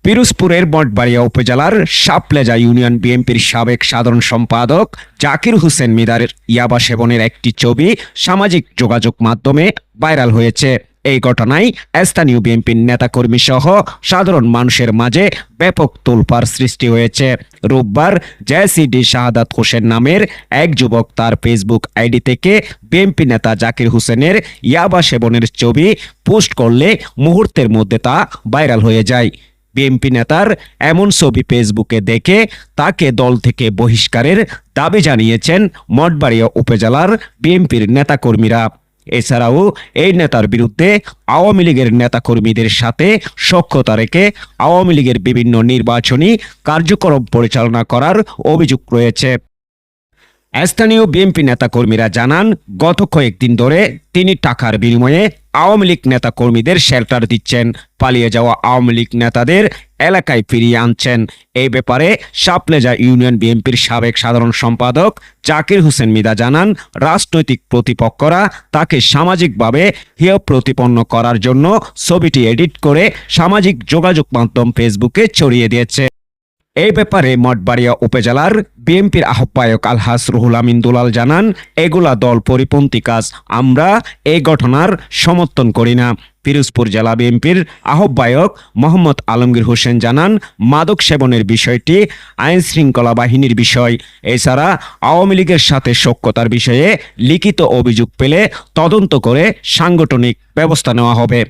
পিরোজপুরের মঠবাড়িয়া উপজেলার শাপলেজা ইউনিয়ন বিএনপির সাবেক সাধারণ সম্পাদক জাকির হোসেন মিদার ইয়াবা সেবনের একটি ছবি সামাজিক যোগাযোগ মাধ্যমে ভাইরাল হয়েছে। এই ঘটনায় স্থানীয় বিএনপির নেতাকর্মী সহ সাধারণ মানুষের মাঝে ব্যাপক তোলপাড় সৃষ্টি হয়েছে। রোববার জেসিডি শাহাদাত হোসেন নামের এক যুবক তার ফেসবুক আইডি থেকে বিএনপি নেতা জাকির হোসেনের ইয়াবা সেবনের ছবি পোস্ট করলে মুহূর্তের মধ্যে তা ভাইরাল হয়ে যায়। বিএনপি নেতার এমন ছবি ফেসবুকে দেখে তাকে দল থেকে বহিষ্কারের দাবি জানিয়েছেন মঠবাড়িয়া উপজেলার বিএনপির নেতাকর্মীরা। এছাড়াও এই নেতার বিরুদ্ধে আওয়ামী লীগের নেতাকর্মীদের সাথে সখ্যতা রেখে আওয়ামী লীগের বিভিন্ন নির্বাচনী কার্যক্রম পরিচালনা করার অভিযোগ রয়েছে। স্থানীয় বিএনপি নেতাকর্মীরা জানান, গত কয়েকদিন ধরে তিনি টাকার বিনিময়ে আওয়ামী লীগ নেতাকর্মীদের শেল্টার দিচ্ছেন, পালিয়ে যাওয়া আওয়ামী লীগ নেতাদের এলাকায় ফিরিয়ে আনছেন। এই ব্যাপারে শাপলেজা ইউনিয়ন বিএনপির সাবেক সাধারণ সম্পাদক জাকির হোসেন মিদা জানান, রাজনৈতিক প্রতিপক্ষরা তাকে সামাজিকভাবে হেয় প্রতিপন্ন করার জন্য ছবিটি এডিট করে সামাজিক যোগাযোগ মাধ্যম ফেসবুকে ছড়িয়ে দিয়েছে। এই ব্যাপারে মঠবাড়িয়া উপজেলার বিএনপির আহ্বায়ক আলহাজ রুহুল আমিন দুলাল জানান, এগুলা দল পরিপন্থী কাজ, আমরা এই ঘটনার সমর্থন করি না। পিরোজপুর জেলা বিএনপির আহ্বায়ক মোহাম্মদ আলমগীর হোসেন জানান, মাদক সেবনের বিষয়টি আইন শৃঙ্খলা বাহিনীর বিষয়। এছাড়া আওয়ামী লীগের সাথে সখ্যতার বিষয়ে লিখিত অভিযোগ পেলে তদন্ত করে সাংগঠনিক ব্যবস্থা নেওয়া হবে।